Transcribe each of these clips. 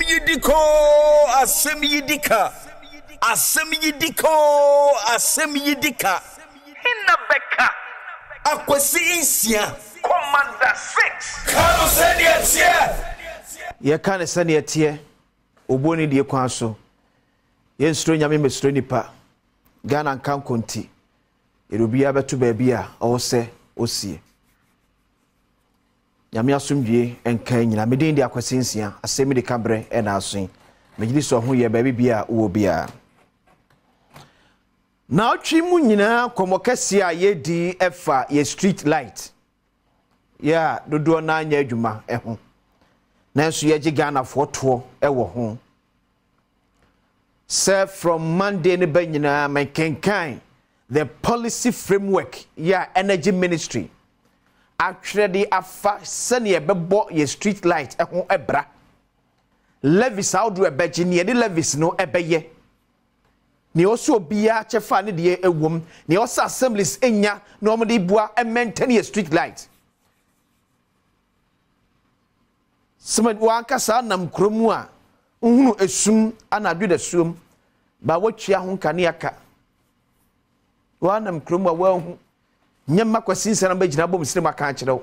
yidiko, asem yidika. Asem yidiko, asem yidika. Hinna beka. Akwesi insia. Commander 6. Kano seni etie. Ye kan seni etie. Oboni die kwan so. Ye nstro nyame mesro nipa. Ghana nkan konti. Erobia betu baabi a ose osie. Nyame asomdwie enkan nyina meden de akwesi nsia asemi de kabre e na aso. Megidi so ho ye baabi bia wo bia. Na otwi mu nyina komokese a ye di efa ye street light. Ya dodo na anya adwuma ho. Nanso ye gi Ghana foto e wo ho. Sir from Monday ne ba nyina my kenkan the policy framework energy ministry actually afa sene ye bebo ye street light ho ebra levies audu ebeji ne de levies no ebeye ne oso obia chefa ne de ewom ne osa assemblies enya no mo de bua e maintain ye street light semed wanka sa nam kromu a nhunu esum anadwe da suom ba watwia ho kane aka wanam kromu a wahu nyema kwasi nsana ba gina bom sire maka akyerew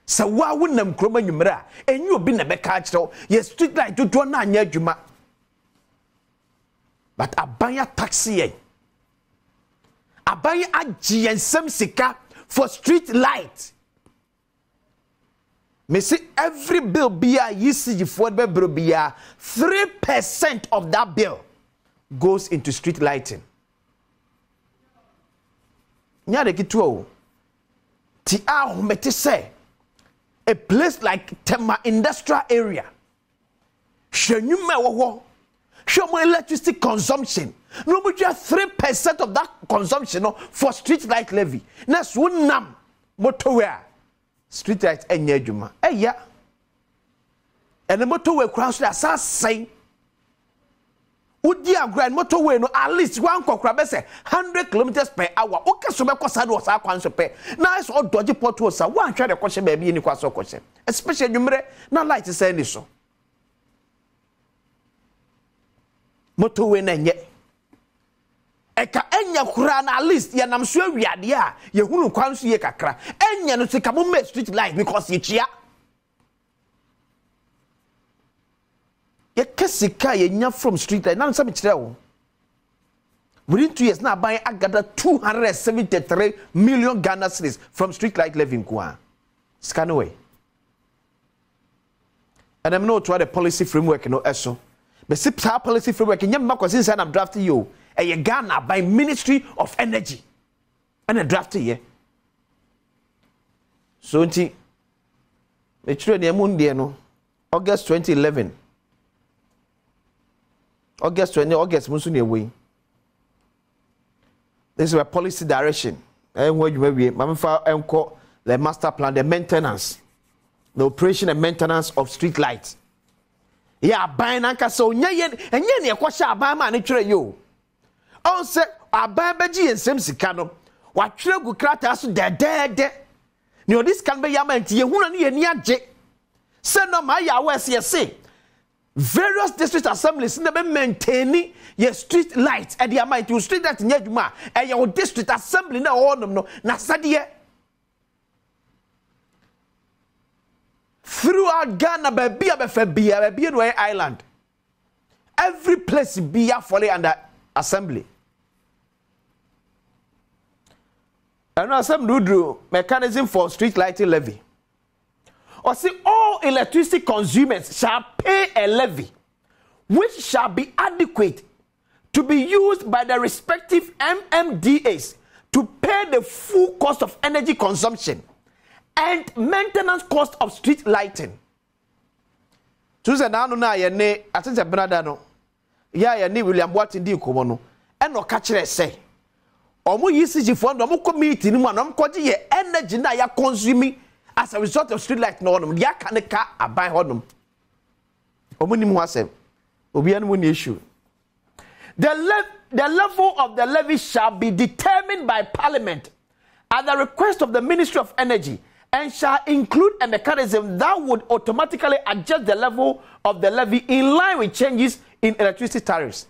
sa wa wonam kromu anwumra enyu obi na beka akyerew ye street light dodo na anya adwuma but abanya taxi yen abanya agien sem sika for street light. Me see every bill be a usage for the bill be 3% of that bill goes into street lighting. Nya de kituo ti a mete say a place like Tema industrial area hwenyuma wo hwe electricity consumption no be 3% of that consumption for street light levy na so nam motorway street light enya adwuma eya ene motorway kura so asasai udi agran motorway no at least one kokra be say 100 kilometers per hour o keso be kosa do sa kwan so pe na so dodge portal sa wan hwe de kwhye ba bi ni kwaso kwhye especially adwumre na light say ni so motorway na nye eka enya kura na at least ya nam so awiade a ye hunu kwan so ye kakra enya no sika mo make street light because ye chia ye kesika ye nya from street light na so me kire wo within 2 years na buy agada 273 million Ghana cedis from street light living kwa scan away and I'm not to the policy framework no eso but see policy framework nyam makosi nsa na draft yo a Ghana by Ministry of Energy and a draft here. So nti me try ne munde no August 2011 August musu ne we this is a policy direction and what you we mamfa enko the master plan the maintenance the operation and maintenance of street lights yeah ban anka so enye ne ekosha aban ma ne twere yo on se aban baji ensem sika no wa twere gu krata so dedede ne odis kan be yamant ye hunu ne ye ni age se no ma ya wes ye say various district assemblies in the maintain your street lights at the amount you street light nyaduma e your district assembly na onum no na sade throughout Ghana be no island every place be fully under assembly and assembly do mechanism for street lighting levy. Or see, all electricity consumers shall pay a levy, which shall be adequate to be used by the respective MMDAs to pay the full cost of energy consumption and maintenance cost of street lighting. So say na no na ye ne atense brada no ya ne William Boatin di komo no e no ka kire say omo yisigi fo no omo committee ni mu na omo koje ye energy na ya consuming as a result of street light no no ya kan ka aban hodum omuni mu asem obi an mu ni issue the level of the levy shall be determined by parliament at the request of the Ministry of Energy and shall include a mechanism that would automatically adjust the level of the levy in line with changes in electricity tariffs.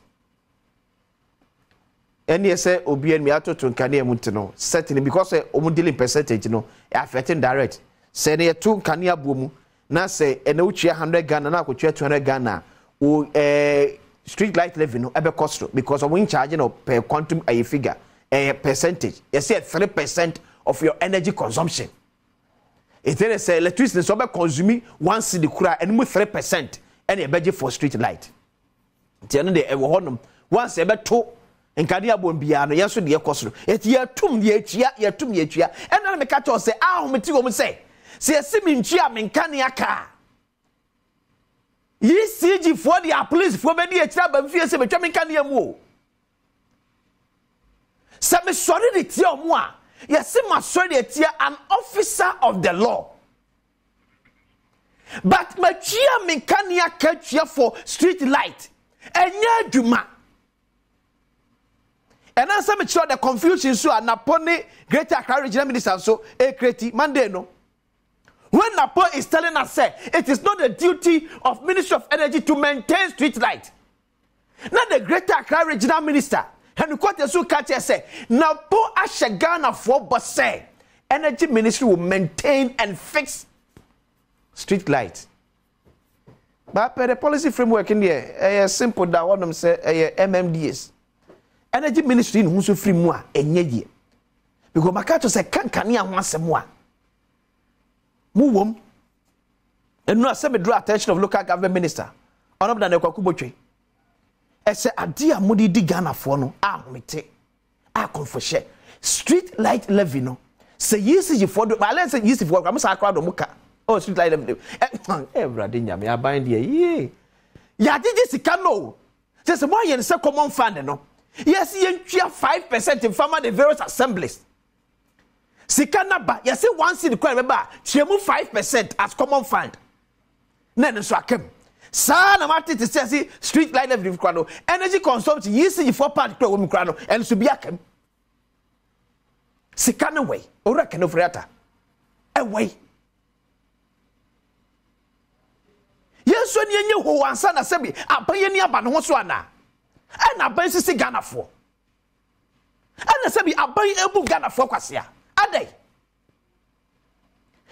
And yes, obi and me ato to nkania mu certainly because dealing percentage affecting direct. Say ne to nkania bomu na say na uchi 100 Ghana na akotwa 200 Ghana o street light levy no ebe cost because we charge per quantum a figure a percentage. You say 3% of your energy consumption. It is electricity so be consuming 1 cedi kura and mu 3% and a budget for street light. Tiano de ewo honum once ebe to nkade abon bia no yeso de ekoso et yatum de atua yatum de atua and na me ka to say ahometi wo mu say se esimi ntua me nkane aka yi CG for the police for be de akira ba mfie se betwa me nkane mu o se me sori de tie omo a yesi ma sori de tie an officer of the law but ma tua me nkane aka tua for street light enya aduma. And now some sure the confusion so and Napone Greater Accra Regional Minister so create Monday no. When Napo is telling us say it is not the duty of Ministry of Energy to maintain street light. Now the Greater Accra Regional Minister and quote so catch say Napo Ashagana for but say Energy Ministry will maintain and fix street light. But the policy framework in there simple that one of them say MMDS. Energy Ministry in so free mu a enye die because makato say kankane a ho asem a mu wom enu asem draw attention of local government minister honorable na kwakubotwe e say ade a mudi di Ghana fo no a homete a konfoshe street light levy no say yisi for do but let's say yisi for am say akra do muka oh street light levy brother nyame aban die ye ya didi sika no say mo yen say common fund no. Yes, you 5% in farmer the various assemblies. Sikanaba, yes, 1 cedi kwa remember, chemu 5% as common fund. Nene so akem. Sa na mati to say street light level kwano. Energy consumption yisi for part kwa wo kwano and so bi akem. Sikana way, ora ken ofrata. Away. Yes, when you ho ansa na sebi, abaye ni aba no ho so ana. And aban sisi Ghana for. And say be aban ebu Ghana for kwasia. Ade.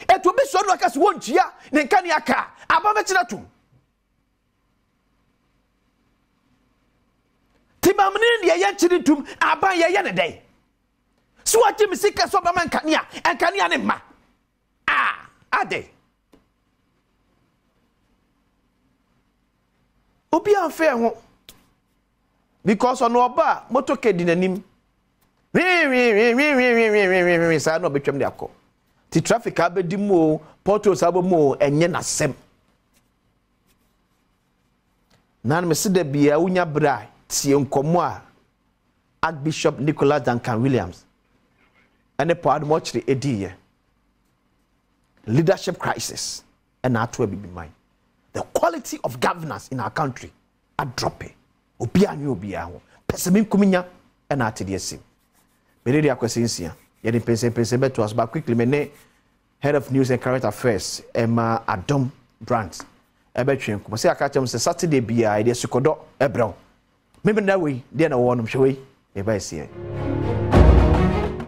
Eto be so no akas wontua ne nkane aka. Aba be kira tum. Tibamne ne ye kiri tum aban ye ne dai. So ati mi sika so ba man nkane a nkane ne ma. Ah, ade. Obi anfe ho. Because on oba motoke di nanim sa no betwam de akọ ti traffic abedi mo portals abomo enye nasem nan me se de bia unya bra tie nkomo a Archbishop Nicholas Duncan Williams and the Adom chiri ediye leadership crisis and atwa be mine the quality of governance in our country are dropping. Obia nyu obia ho pesemi kuminya na atede asim beredi akwasensia ye de pense beto as ba quickly me head of news and current affairs Emma Adom brands ebetwen ko se aka chem se Saturday bia ide sukodo ebrel me na we de na wo no hwe we e ba sie